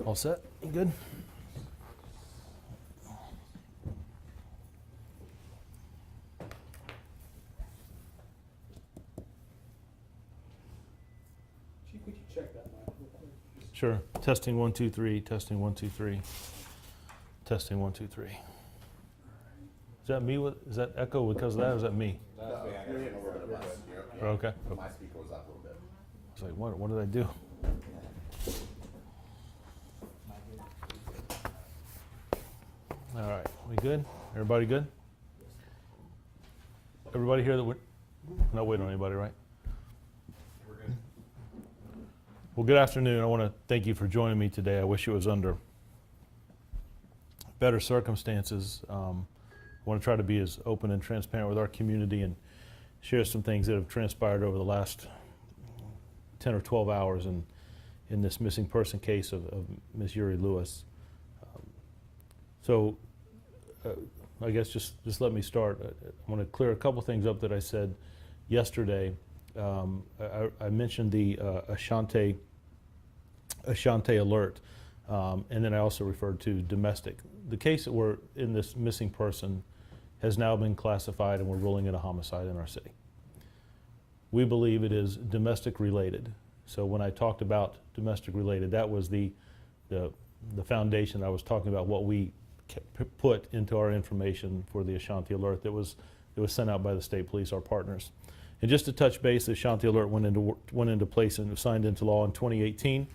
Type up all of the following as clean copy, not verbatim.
All set? You good? Chief, would you check that mic real quick? Sure. Testing 1 2 3. Testing 1 2 3. Testing 1 2 3. Is that me? Is that echo because of that? Or is that me? That's me. I got you a little bit of bus. Okay. My speaker was up a little bit. I was like, what did I do? All right. We good? Everybody good? Everybody here that we're not waiting on anybody, right? We're good. Well, good afternoon. I want to thank you for joining me today. I wish it was under better circumstances. I want to try to be as open and transparent with our community and share some things that have transpired over the last 10 or 12 hours in this missing person case of Ms. Eure-Lewis. So I guess just let me start. I want to clear a couple things up that I said yesterday. I mentioned the Ashanti alert, and then I also referred to domestic. The case that we're in, this missing person, has now been classified and we're ruling it a homicide in our city. We believe it is domestic related. So when I talked about domestic related, that was the foundation. I was talking about what we put into our information for the Ashanti alert that was sent out by the state police, our partners. And just to touch base, the Ashanti alert went into place and was signed into law in 2018. It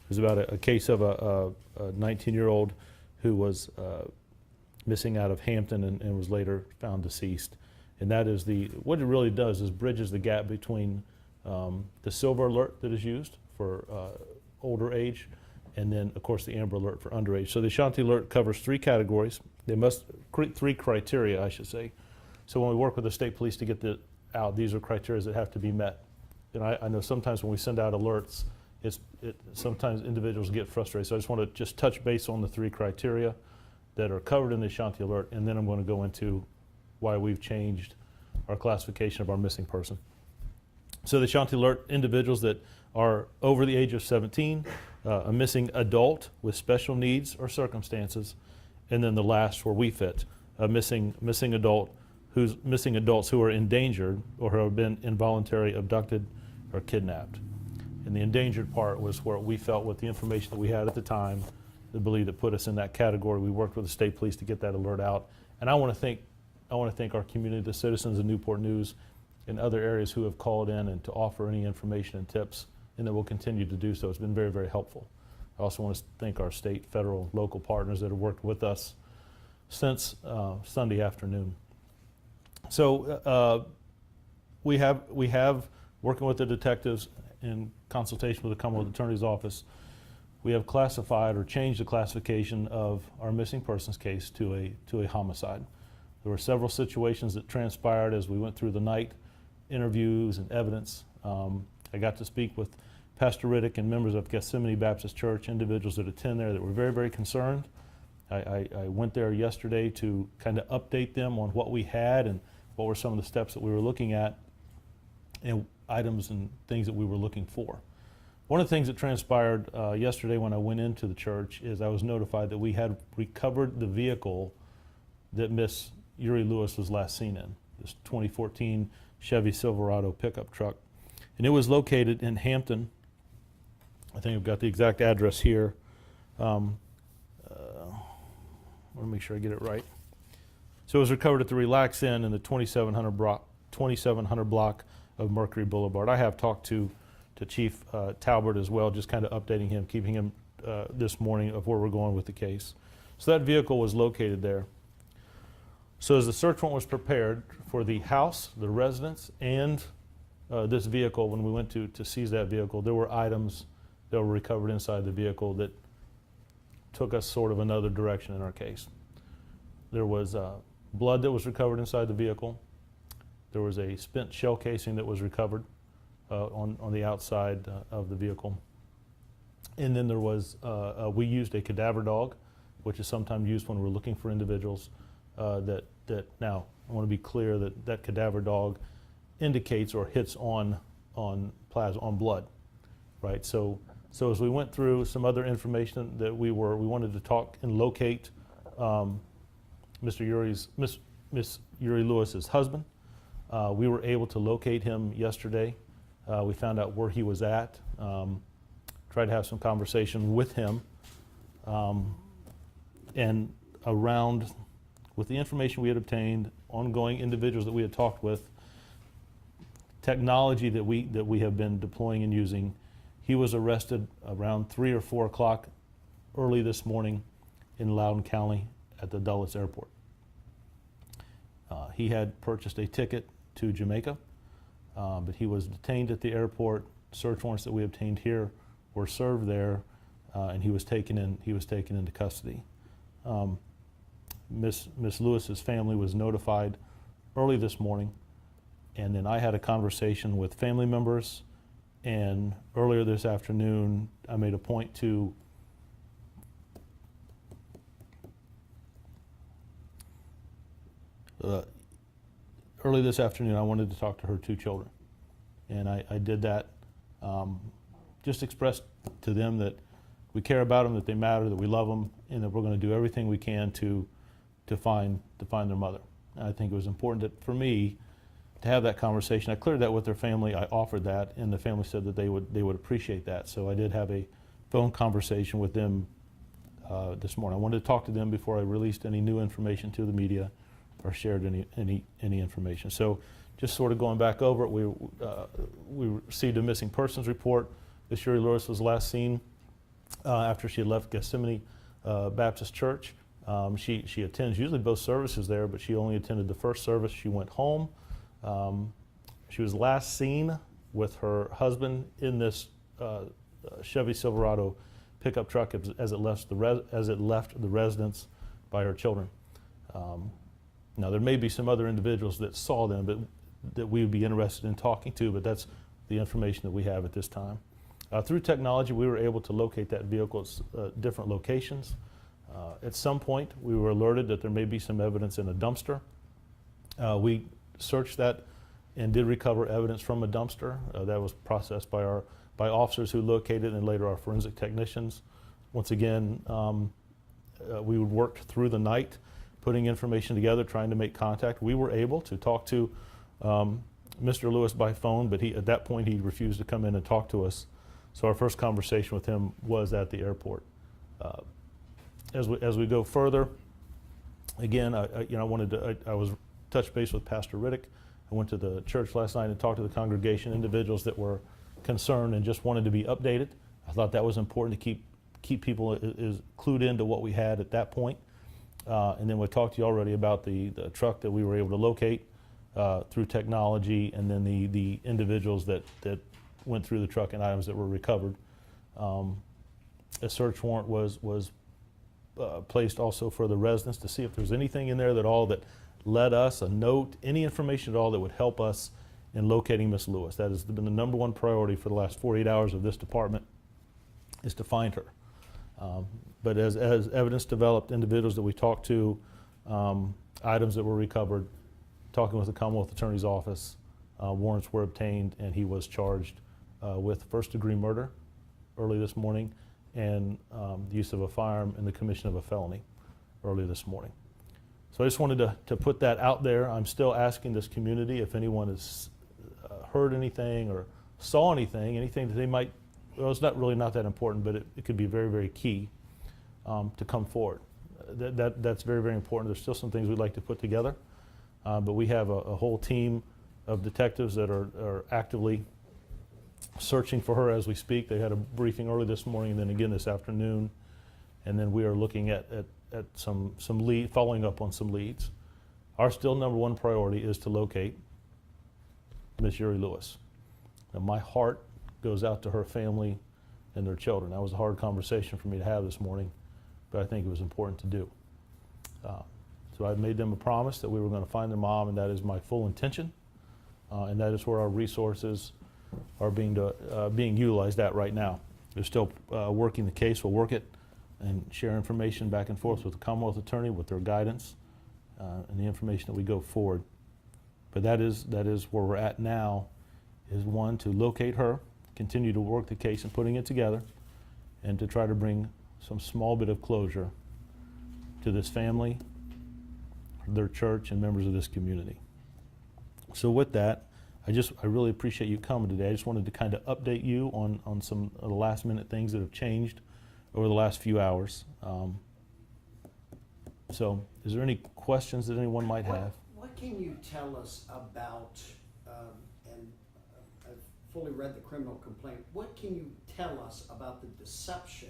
was about a case of a 19-year-old who was missing out of Hampton and was later found deceased. And that is what it really does is bridges the gap between the silver alert that is used for older age, and then of course the amber alert for underage. So the Ashanti alert covers three categories. Three criteria, I should say. So when we work with the state police to get out, these are criteria that have to be met. And I know sometimes when we send out alerts, sometimes individuals get frustrated. So I just want to touch base on the three criteria that are covered in the Ashanti alert, and then I'm going to go into why we've changed our classification of our missing person. So the Ashanti alert, individuals that are over the age of 17, a missing adult with special needs or circumstances, and then the last where we fit, a missing adults who are endangered or who have been involuntarily abducted or kidnapped. And the endangered part was where we felt with the information that we had at the time, I believe that put us in that category. We worked with the state police to get that alert out. And I want to thank our community, the citizens of Newport News and other areas who have called in and to offer any information and tips, and that will continue to do so. It's been very, very helpful. I also want to thank our state, federal, local partners that have worked with us since Sunday afternoon. So we have working with the detectives in consultation with the Commonwealth Attorney's Office, we have classified or changed the classification of our missing persons case to a homicide. There were several situations that transpired as we went through the night, interviews and evidence. I got to speak with Pastor Riddick and members of Gethsemane Baptist Church, individuals that attend there that were very, very concerned. I went there yesterday to kind of update them on what we had and what were some of the steps that we were looking at and items and things that we were looking for. One of the things that transpired yesterday when I went into the church is I was notified that we had recovered the vehicle that Miss Eure-Lewis was last seen in, this 2014 Chevy Silverado pickup truck. And it was located in Hampton. I think I've got the exact address here. I want to make sure I get it right. So it was recovered at the Relax Inn in the 2700 block of Mercury Boulevard. I have talked to Chief Talbert as well, just kind of updating him, keeping him this morning of where we're going with the case. So that vehicle was located there. So as the search warrant was prepared for the house, the residence, and this vehicle, when we went to seize that vehicle, there were items that were recovered inside the vehicle that took us sort of another direction in our case. There was blood that was recovered inside the vehicle. There was a spent shell casing that was recovered on the outside of the vehicle. And then there was, we used a cadaver dog, which is sometimes used when we're looking for individuals that now, I want to be clear that cadaver dog indicates or hits on blood, right? So So as we went through some other information that we wanted to talk and locate Miss Eure-Lewis's husband. We were able to locate him yesterday. We found out where he was at. Tried to have some conversation with him. And around, with the information we had obtained, ongoing individuals that we had talked with, technology that we have been deploying and using, he was arrested around 3 or 4 o'clock early this morning in Loudoun County at the Dulles Airport. He had purchased a ticket to Jamaica, but he was detained at the airport. Search warrants that we obtained here were served there, and he was taken into custody. Miss Lewis's family was notified early this morning, and then I had a conversation with family members, and earlier this afternoon I made a point to early this afternoon I wanted to talk to her 2 children, and I did that. Just expressed to them that we care about them, that they matter, that we love them, and that we're going to do everything we can to find their mother. And I think it was important that for me to have that conversation. I cleared that with their family. I offered that, and the family said that they would appreciate that. So I did have a phone conversation with them this morning. I wanted to talk to them before I released any new information to the media or shared any information. So just sort of going back over it, we received a missing persons report. Miss Eure-Lewis was last seen after she had left Gethsemane Baptist Church. She attends usually both services there, but she only attended the first service. She went home. She was last seen with her husband in this Chevy Silverado pickup truck as it left the residence by her children. Now there may be some other individuals that saw them, but that we would be interested in talking to, but that's the information that we have at this time. Through technology, we were able to locate that vehicle at different locations. At some point, we were alerted that there may be some evidence in a dumpster. We searched that and did recover evidence from a dumpster. That was processed by officers who located it and later our forensic technicians. Once again, we worked through the night, putting information together, trying to make contact. We were able to talk to Mr. Lewis by phone, but at that point he refused to come in and talk to us. So our first conversation with him was at the airport. As we go further, again, I was touch base with Pastor Riddick. I went to the church last night and talked to the congregation, individuals that were concerned and just wanted to be updated. I thought that was important to keep people is clued into what we had at that point. And then we talked to you already about the truck that we were able to locate through technology, and then the individuals that went through the truck and items that were recovered. A search warrant was placed also for the residence to see if there's anything in there that led us, a note, any information at all that would help us in locating Miss Lewis. That has been the #1 priority for the last 48 hours of this department, is to find her. But as evidence developed, individuals that we talked to, items that were recovered, talking with the Commonwealth Attorney's Office, warrants were obtained, and he was charged with first-degree murder early this morning, and the use of a firearm and the commission of a felony early this morning. So I just wanted to put that out there. I'm still asking this community if anyone has heard anything or saw anything that they might, well, it's not that important, but it could be very, very key to come forward. That's very, very important. There's still some things we'd like to put together, but we have a whole team of detectives that are actively searching for her as we speak. They had a briefing early this morning and then again this afternoon, and then we are looking at some lead, following up on some leads. Our still #1 priority is to locate Miss Eure-Lewis. Now my heart goes out to her family and their children. That was a hard conversation for me to have this morning, but I think it was important to do. So I made them a promise that we were going to find their mom, and that is my full intention, and that is where our resources are being utilized at right now. They're still working the case. We'll work it and share information back and forth with the Commonwealth Attorney with their guidance and the information that we go forward. But that is where we're at now, is one, to locate her, continue to work the case and putting it together, and to try to bring some small bit of closure to this family, their church, and members of this community. So with that, I really appreciate you coming today. I just wanted to kind of update you on some of the last minute things that have changed over the last few hours. So is there any questions that anyone might have? What can you tell us about, and I've fully read the criminal complaint, what can you tell us about the deception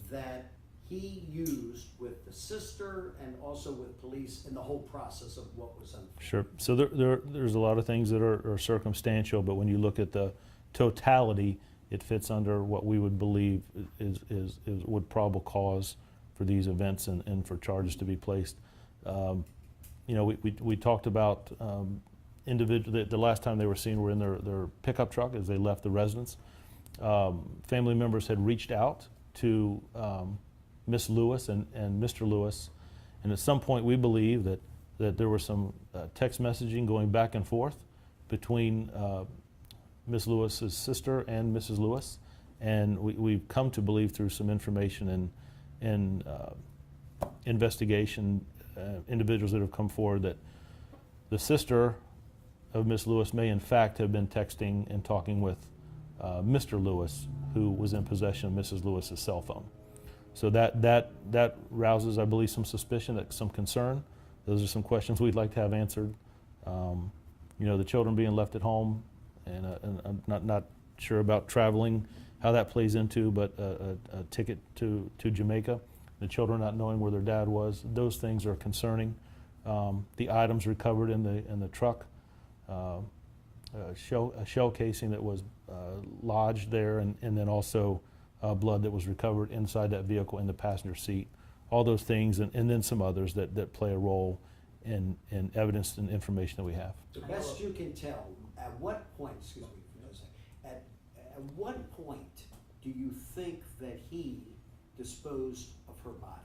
that he used with the sister and also with police in the whole process of what was unfolding? Sure. So there's a lot of things that are circumstantial, but when you look at the totality, it fits under what we would believe is would probable cause for these events and for charges to be placed. You know, we talked about individual. The last time they were seen were in their pickup truck as they left the residence. Family members had reached out to Miss Lewis and Mr. Lewis, and at some point we believe that there was some text messaging going back and forth between Miss Lewis's sister and Mrs. Lewis, and we've come to believe through some information and investigation, individuals that have come forward, that the sister of Miss Lewis may in fact have been texting and talking with Mr. Lewis, who was in possession of Mrs. Lewis's cell phone. So that rouses, I believe, some suspicion, some concern. Those are some questions we'd like to have answered. You know, the children being left at home, and I'm not sure about traveling, how that plays into, but a ticket to Jamaica, the children not knowing where their dad was, those things are concerning. The items recovered in the truck, a shell casing that was lodged there, and then also blood that was recovered inside that vehicle in the passenger seat. All those things, and then some others that play a role in evidence and information that we have. The best you can tell, at what point, excuse me for just a second, at what point do you think that he disposed of her body?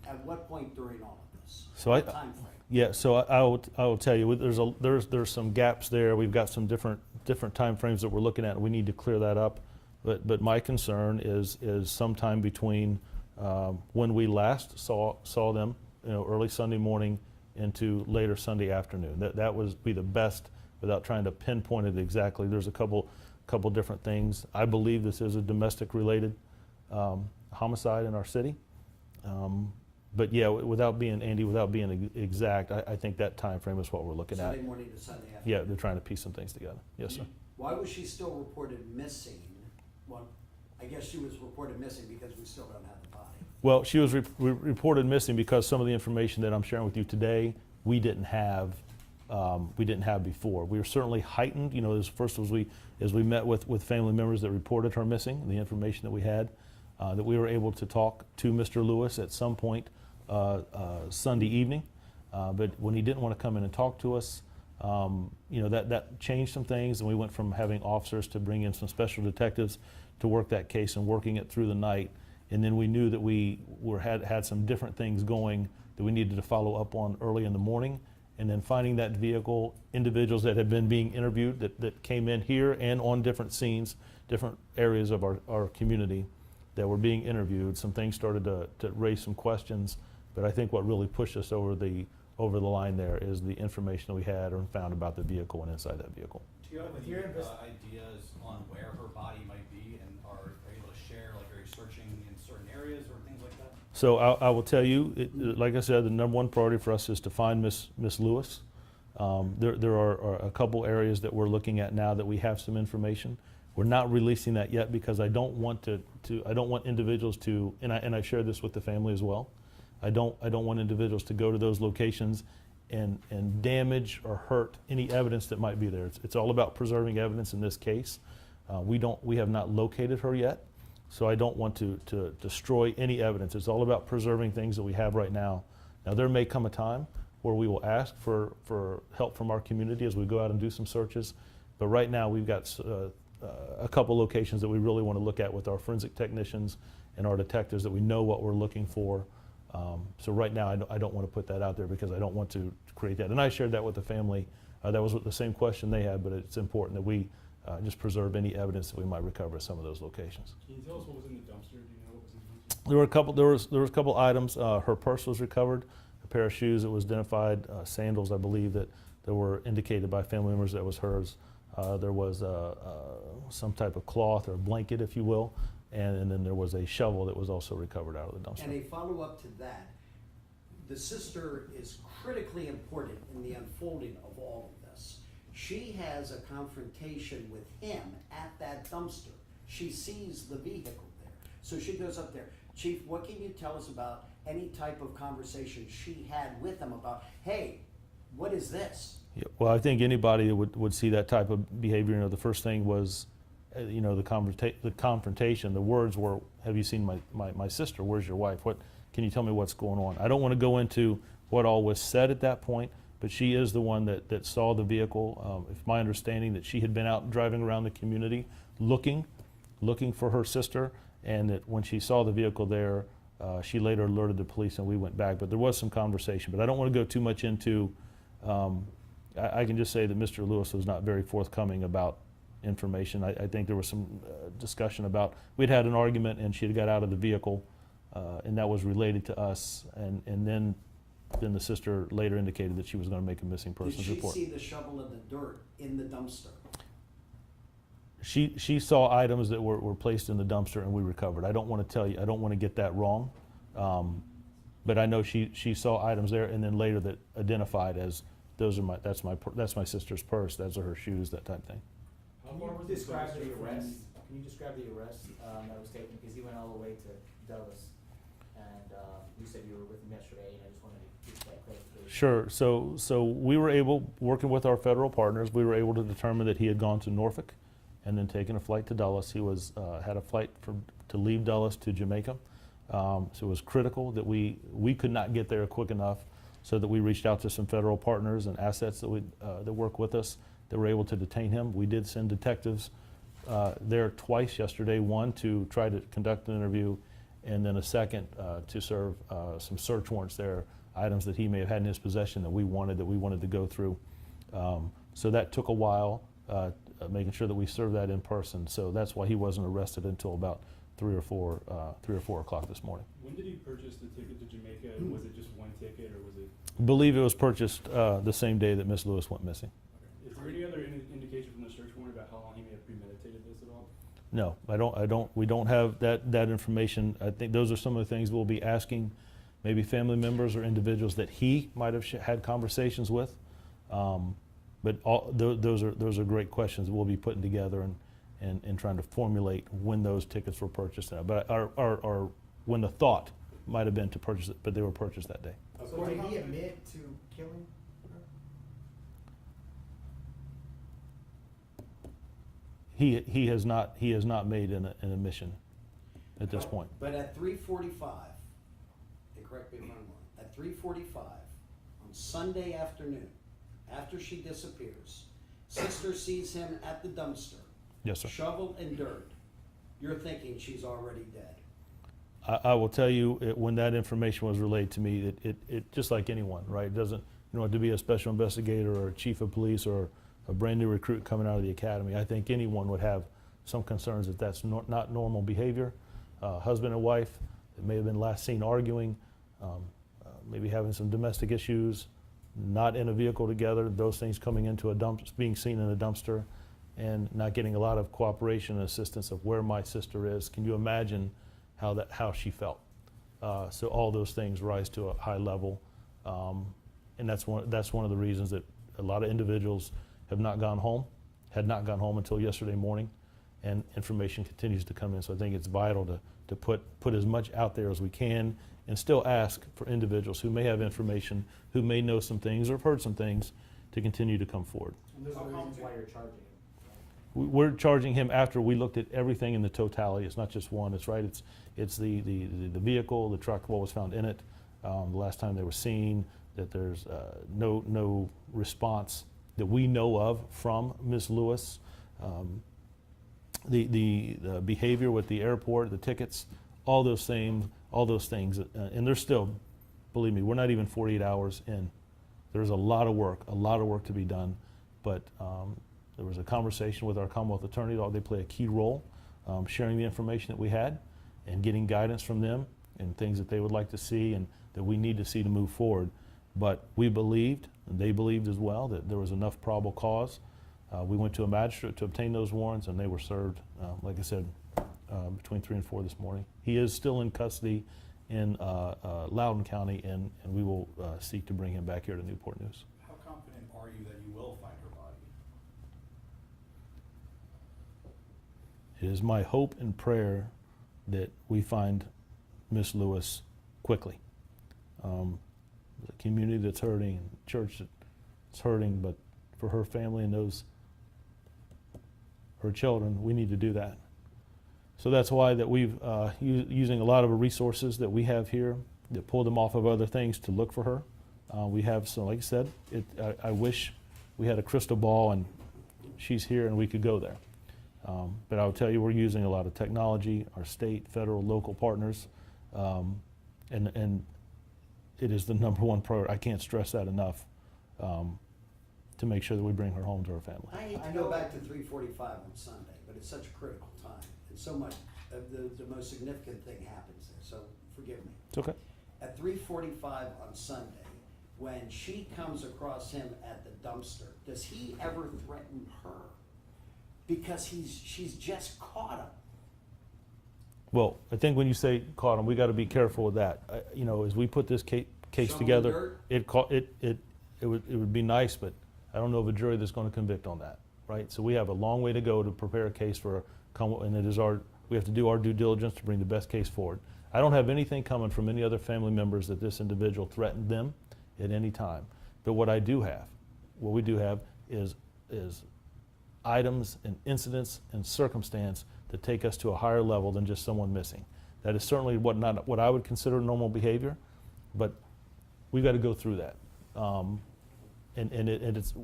At what point during all of this? So What time frame? Yeah, so I will tell you, there's some gaps there. We've got some different time frames that we're looking at, and we need to clear that up. But my concern is sometime between when we last saw them, you know, early Sunday morning into later Sunday afternoon. That would be the best, without trying to pinpoint it exactly. There's a couple different things. I believe this is a domestic related homicide in our city. But yeah, without being exact, I think that time frame is what we're looking at. Sunday morning to Sunday afternoon? Yeah, they're trying to piece some things together. Yes, sir. Why was she still reported missing? Well, I guess she was reported missing because we still don't have the body. Well, she was reported missing because some of the information that I'm sharing with you today, we didn't have before. We were certainly heightened. You know, as we met with family members that reported her missing, the information that we had, that we were able to talk to Mr. Lewis at some point Sunday evening. But when he didn't want to come in and talk to us, you know, that changed some things, and we went from having officers to bring in some special detectives to work that case and working it through the night. And then we knew that we had some different things going that we needed to follow up on early in the morning. And then finding that vehicle, individuals that had been being interviewed that came in here and on different scenes, different areas of our community that were being interviewed. Some things started to raise some questions, but I think what really pushed us over the line there is the information that we had or found about the vehicle and inside that vehicle. Do you have With your your ideas on where her body might be, and are you able to share, like, are you searching in certain areas or things like that? So I will tell you, like I said, the number one priority for us is to find Miss Lewis. There are a couple areas that we're looking at now that we have some information. We're not releasing that yet because I don't want I don't want individuals to, and I share this with the family as well. I don't want individuals to go to those locations and damage or hurt any evidence that might be there. It's all about preserving evidence in this case. We have not located her yet, so I don't want to destroy any evidence. It's all about preserving things that we have right now. Now there may come a time where we will ask for help from our community as we go out and do some searches, but right now we've got a couple locations that we really want to look at with our forensic technicians and our detectives that we know what we're looking for. So right now I don't want to put that out there because I don't want to create that. And I shared that with the family. That was the same question they had, but it's important that we just preserve any evidence that we might recover at some of those locations. Can you tell us what was in the dumpster? Do you know what was in the dumpster? There was a couple items. Her purse was recovered, a pair of shoes that was identified, sandals, I believe, that were indicated by family members that was hers. There was some type of cloth or blanket, if you will, and then there was a shovel that was also recovered out of the dumpster. And a follow-up to that, the sister is critically important in the unfolding of all of this. She has a confrontation with him at that dumpster. She sees the vehicle there. So she goes up there. Chief, what can you tell us about any type of conversation she had with him about, hey, what is this? Yeah, well, I think anybody that would see that type of behavior, the first thing was, the confrontation. The words were, "Have you seen my sister? Where's your wife? Can you tell me what's going on?" I don't want to go into what all was said at that point, but she is the one that saw the vehicle. It's my understanding that she had been out driving around the community looking for her sister, and that when she saw the vehicle there, she later alerted the police and we went back. But there was some conversation. But I don't want to go too much into, I can just say that Mr. Lewis was not very forthcoming about information. I think there was some discussion about, we'd had an argument and she had got out of the vehicle, and that was related to us, and then the sister later indicated that she was going to make a missing persons report. Did she see the shovel and the dirt in the dumpster? She saw items that were placed in the dumpster and we recovered. I don't want to tell you, I don't want to get that wrong, but I know she saw items there, and then later that identified as that's my sister's purse, those are her shoes, that type of thing. How Can far you was the describe dumpster the from- arrest? Can you describe the arrest that was taken? Because he went all the way to Dulles, and you said you were with him yesterday, and I just wanted to get that clarification. Sure. So we were able, working with our federal partners, we were able to determine that he had gone to Norfolk and then taken a flight to Dulles. He had a flight to leave Dulles to Jamaica. So it was critical that we could not get there quick enough, so that we reached out to some federal partners and assets that work with us that were able to detain him. We did send detectives there twice yesterday, one to try to conduct an interview, and then a second to serve some search warrants there, items that he may have had in his possession that we wanted to go through. So that took a while, making sure that we served that in person. So that's why he wasn't arrested until about 3 or 4 o'clock this morning. When did he purchase the ticket to Jamaica? And was it just one ticket, or was it? I believe it was purchased the same day that Miss Lewis went missing. Okay. Is there any other indication from the search warrant about how long he may have premeditated this at all? No, we don't have that information. I think those are some of the things we'll be asking maybe family members or individuals that he might have had conversations with. But those are great questions that we'll be putting together and trying to formulate when those tickets were purchased. But or when the thought might have been to purchase it, but they were purchased that day. So did he admit to killing her? He has not made an admission at this point. But at 3:45, and correct me if I'm wrong, at 3:45 on Sunday afternoon, after she disappears, sister sees him at the dumpster, Yes, sir. shovel and dirt. You're thinking she's already dead. I will tell you, when that information was relayed to me, it just like anyone, right? It doesn't, you don't have to be a special investigator or a chief of police or a brand new recruit coming out of the academy. I think anyone would have some concerns that that's not normal behavior. Husband and wife that may have been last seen arguing, maybe having some domestic issues, not in a vehicle together, those things coming into being seen in a dumpster, and not getting a lot of cooperation and assistance of where my sister is. Can you imagine how she felt? So all those things rise to a high level, and that's one of the reasons that a lot of individuals had not gone home until yesterday morning, and information continues to come in. So I think it's vital to put as much out there as we can, and still ask for individuals who may have information, who may know some things or have heard some things, to continue to come forward. And those are the reasons why you're charging him. We're charging him after we looked at everything in the totality. It's not just one. It's right. It's the vehicle, the truck, what was found in it, the last time they were seen. That there's no response that we know of from Ms. Lewis. The behavior with the airport, the tickets, all those things, and there's still, believe me, we're not even 48 hours in. There's a lot of work to be done, but There was a conversation with our Commonwealth Attorney. They play a key role, sharing the information that we had and getting guidance from them and things that they would like to see and that we need to see to move forward. But we believed, and they believed as well, that there was enough probable cause. We went to a magistrate to obtain those warrants, and they were served, like I said, between 3 and 4 this morning. He is still in custody in Loudoun County, and we will seek to bring him back here to Newport News. How confident are you that you will find her body? It is my hope and prayer that we find Miss Lewis quickly. The community that's hurting, and the church that's hurting, but for her family and those, her children, we need to do that. So that's why that we've using a lot of the resources that we have here that pull them off of other things to look for her. We have, so like I said, I wish we had a crystal ball and she's here and we could go there. But I'll tell you, we're using a lot of technology, our state, federal, local partners, and it is the number one priority. I can't stress that enough, to make sure that we bring her home to her family. I hate to go back to 3:45 on Sunday, but it's such a critical time, and so much of the most significant thing happens there, so forgive me. It's okay. At 3:45 on Sunday, when she comes across him at the dumpster, does he ever threaten her? Because she's just caught him. Well, I think when you say caught him, we got to be careful with that. You know, as we put this case Show 'em the together, dirt. it would be nice, but I don't know of a jury that's going to convict on that, right? So we have a long way to go to prepare a case for and it is we have to do our due diligence to bring the best case forward. I don't have anything coming from any other family members that this individual threatened them at any time. But what we do have is items and incidents and circumstance that take us to a higher level than just someone missing. That is certainly not what I would consider normal behavior, but we've got to go through that. And it's,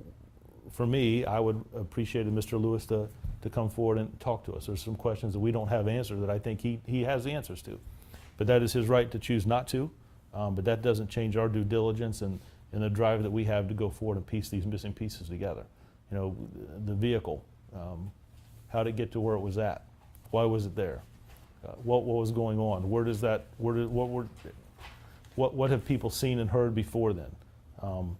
for me, I would appreciate Mr. Lewis to come forward and talk to us. There's some questions that we don't have answered that I think he has the answers to. But that is his right to choose not to. But that doesn't change our due diligence and the drive that we have to go forward and piece these missing pieces together. You know, the vehicle, how did it get to where it was at? Why was it there? What was going on? What have people seen and heard before then? You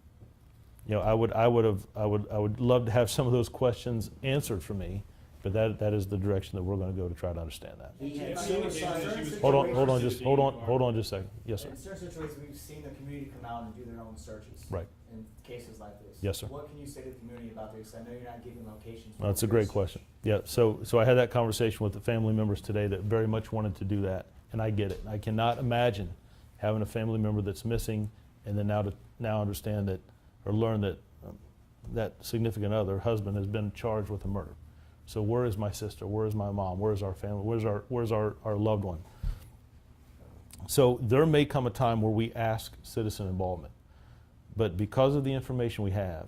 know, I would love to have some of those questions answered for me, but that is the direction that we're going to go to try to understand that. He had Yeah, suicide. Hold on just a second. Yes, sir. In certain situations, we've seen the community come out and do their own searches. Right. In cases like this. Yes, sir. What can you say to the community about this? I know you're not giving locations. Well, that's a great question. Yeah, so I had that conversation with the family members today that very much wanted to do that, and I get it. I cannot imagine having a family member that's missing and then now understand that or learn that that significant other, husband, has been charged with a murder. So where is my sister? Where is my mom? Where is our family? Where's our loved one? So there may come a time where we ask citizen involvement. But because of the information we have,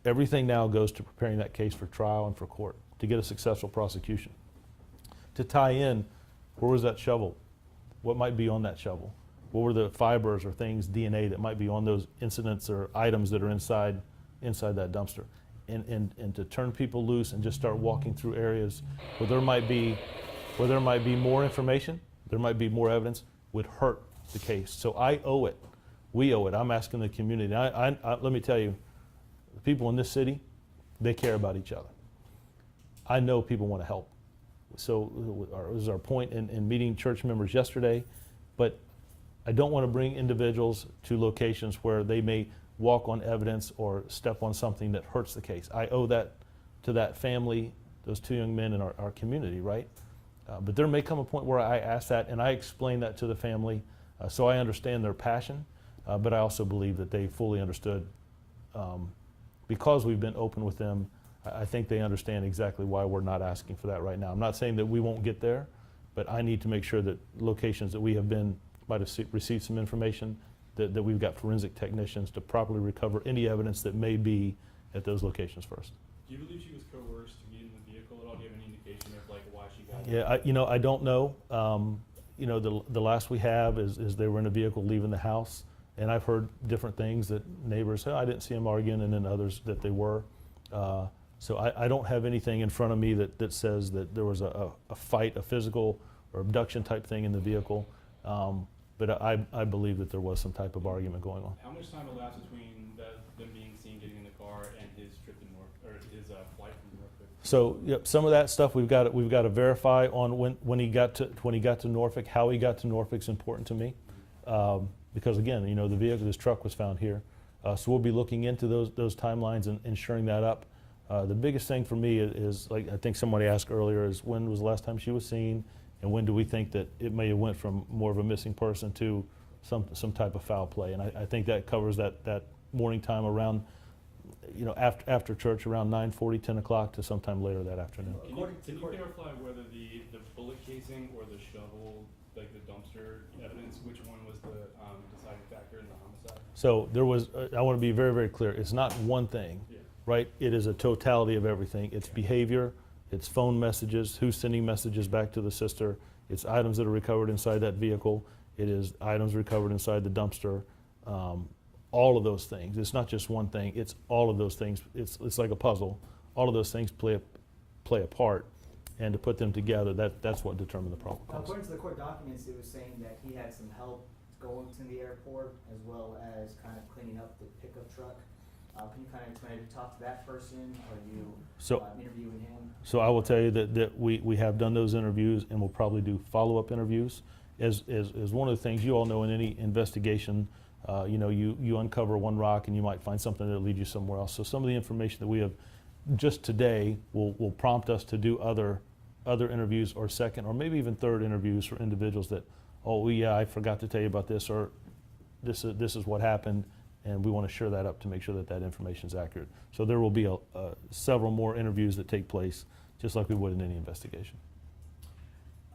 everything now goes to preparing that case for trial and for court to get a successful prosecution. To tie in, where was that shovel? What might be on that shovel? What were the fibers or things, DNA, that might be on those incidents or items that are inside that dumpster? And to turn people loose and just start walking through areas where there might be more information, there might be more evidence, would hurt the case. So I owe it. We owe it. I'm asking the community. Let me tell you, the people in this city, they care about each other. I know people want to help. So it was our point in meeting church members yesterday, but I don't want to bring individuals to locations where they may walk on evidence or step on something that hurts the case. I owe that to that family, those two young men in our community, right? But there may come a point where I ask that and I explain that to the family, so I understand their passion, but I also believe that they fully understood. Because we've been open with them, I think they understand exactly why we're not asking for that right now. I'm not saying that we won't get there, but I need to make sure that locations that we have been, might have received some information, that we've got forensic technicians to properly recover any evidence that may be at those locations first. Do you believe she was coerced to get in the vehicle at all? Do you have any indication of like why she got Yeah, I don't know. The last we have is they were in a vehicle leaving the house, and I've heard different things that neighbors say, I didn't see them arguing, and then others that they were. So I don't have anything in front of me that says that there was a fight, a physical or abduction type thing in the vehicle. But I believe that there was some type of argument going on. How much time elapsed between them being seen getting in the car and his trip to his flight from Norfolk? So yep, some of that stuff we've got to verify on when he got to Norfolk. How he got to Norfolk is important to me, because again, you know, the vehicle, this truck was found here. So we'll be looking into those timelines and ensuring that up. The biggest thing for me is, like I think somebody asked earlier, is when was the last time she was seen, and when do we think that it may have went from more of a missing person to some type of foul play. And I think that covers that morning time around, you know, after church around 9:40, 10 o'clock to sometime later that afternoon. Can you clarify whether the bullet casing or the shovel, like the dumpster evidence, which one was the deciding factor in the homicide? So there was, I want to be very, very clear, it's not one thing. Yeah. Right? It is a totality of everything. It's behavior, it's phone messages, who's sending messages back to the sister, it's items that are recovered inside that vehicle, it is items recovered inside the dumpster, all of those things. It's not just one thing, it's all of those things. It's like a puzzle. All of those things play a part, and to put them together, that's what determined the probable cause. According to the court documents, it was saying that he had some help going to the airport as well as kind of cleaning up the pickup truck. Can you kind of maybe talk to that person? Are you interviewing him? So I will tell you that we have done those interviews, and we'll probably do follow-up interviews. As one of the things you all know in any investigation, you know, you uncover one rock and you might find something that will lead you somewhere else. So some of the information that we have just today will prompt us to do other interviews, or second or maybe even third interviews for individuals that, oh yeah, I forgot to tell you about this, or this is what happened. And we want to share that up to make sure that information is accurate. So there will be several more interviews that take place, just like we would in any investigation.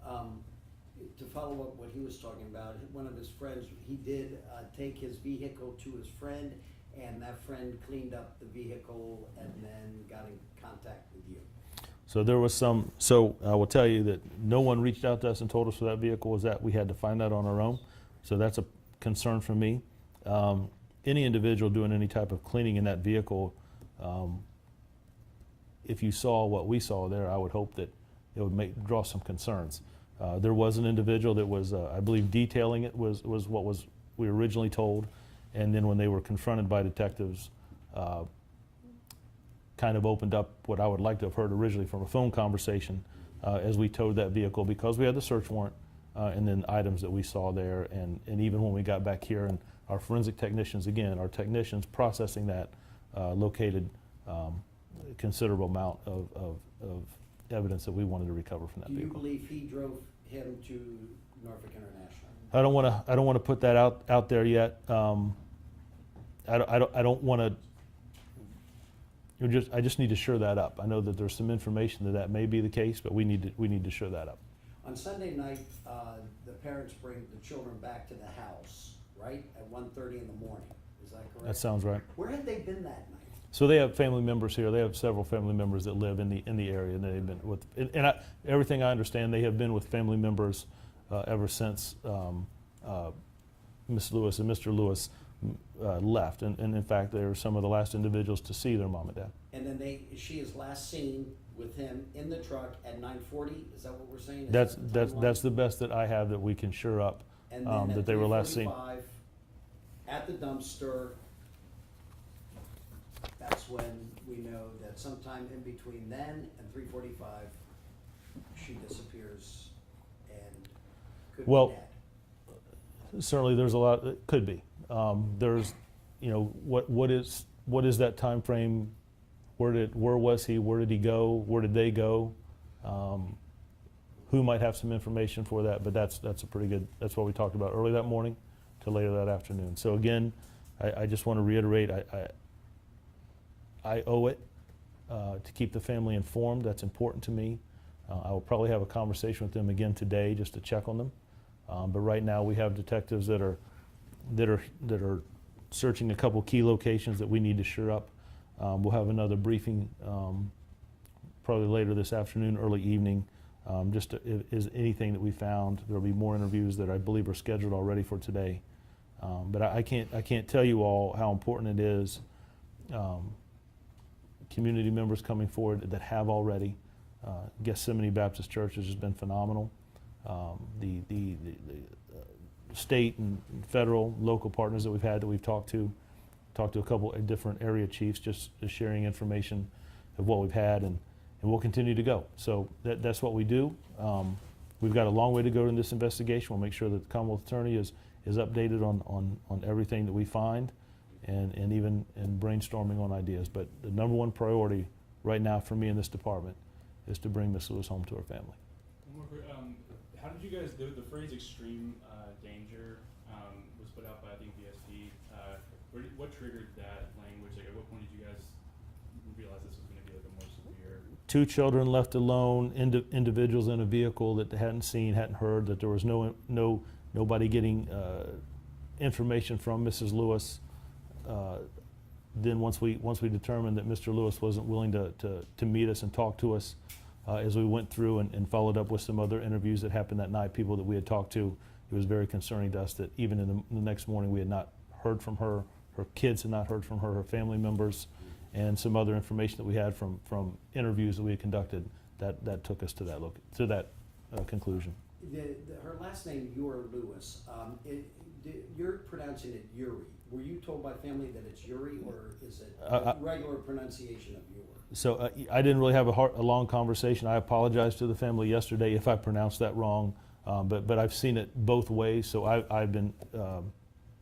To follow up what he was talking about, one of his friends, he did take his vehicle to his friend, and that friend cleaned up the vehicle and then got in contact with you. So there was some, so I will tell you that no one reached out to us and told us where that vehicle was at. We had to find that on our own. So that's a concern for me. Any individual doing any type of cleaning in that vehicle, if you saw what we saw there, I would hope that it would draw some concerns. There was an individual that was, I believe, detailing it was what we were originally told, and then when they were confronted by detectives, kind of opened up what I would like to have heard originally from a phone conversation as we towed that vehicle, because we had the search warrant and then items that we saw there, and even when we got back here, and our forensic technicians, again, our technicians processing that, located a considerable amount of evidence that we wanted to recover from that Do you vehicle. believe he drove him to Norfolk International? I don't want to put that out there yet. I don't want to. I just need to shore that up. I know that there's some information that may be the case, but we need to shore that up. On Sunday night, the parents bring the children back to the house, right, at 1:30 in the morning. Is that correct? That sounds right. Where had they been that night? So they have family members here. They have several family members that live in the area, and they've been with. Everything I understand, they have been with family members ever since Miss Lewis and Mr. Lewis left, and in fact, they were some of the last individuals to see their mom and dad. And then she is last seen with him in the truck at 9:40. Is that what we're saying? Is That's that the timeline? that's the best that I have that we can sure up And then that at they were last seen. 3:45 at the dumpster. That's when we know that sometime in between then and 3:45, she disappears and could Well, be dead. Certainly, there's a lot. It could be. There's, you know, what is that time frame? Where was he? Where did he go? Where did they go? Who might have some information for that? But that's a pretty good. That's what we talked about early that morning to later that afternoon. So again, I just want to reiterate. I owe it to keep the family informed. That's important to me. I will probably have a conversation with them again today just to check on them. But right now we have detectives that are searching a couple key locations that we need to shore up. We'll have another briefing probably later this afternoon, early evening. Just is anything that we found. There'll be more interviews that I believe are scheduled already for today. But I can't tell you all how important it is community members coming forward that have already. Gethsemane Baptist Church has just been phenomenal. The state and federal, local partners that we've talked to a couple of different area chiefs, just sharing information of what we've had, and we'll continue to go. So that's what we do. We've got a long way to go in this investigation. We'll make sure that the Commonwealth Attorney is updated on everything that we find, and even in brainstorming on ideas. But the number one priority right now for me in this department is to bring Miss Lewis home to her family. One more quick, how did you guys, the phrase extreme danger was put out by, I think, VSP. What triggered that language? Like, at what point did you guys realize this was going to be like a more severe? 2 children left alone, individuals in a vehicle that they hadn't seen, hadn't heard, that there was nobody getting information from Mrs. Lewis. Then once we determined that Mr. Lewis wasn't willing to meet us and talk to us, as we went through and followed up with some other interviews that happened that night, people that we had talked to, it was very concerning to us that even in the next morning we had not heard from her, her kids had not heard from her, her family members, and some other information that we had from interviews that we had conducted that took us to that conclusion. Her last name, Eure-Lewis, you're pronouncing it Uri. Were you told by family that it's Uri, or is it a regular pronunciation of Eure? So I didn't really have a long conversation. I apologized to the family yesterday if I pronounced that wrong, but I've seen it both ways. So I've been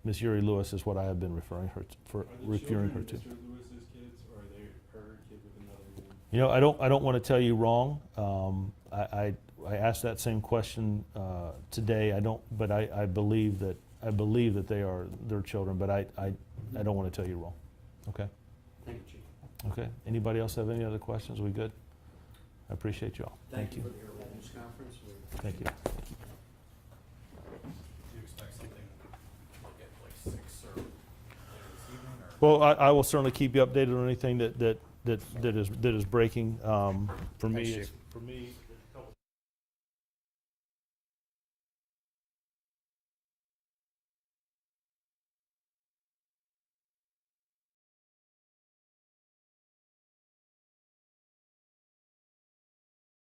Miss Eure-Lewis is what I have been referring her to. Are the children Mr. Lewis's kids, or are they her kid with another name? You know, I don't want to tell you wrong. I asked that same question today. But I believe that they are their children. But I don't want to tell you wrong. Okay. Thank you, Chief. Okay. Anybody else have any other questions? We good? I appreciate you all. Thank you for the early news conference. Thank you. Do you expect something like at like 6 or later this evening, or? Well, I will certainly keep you updated on anything that is breaking. For me,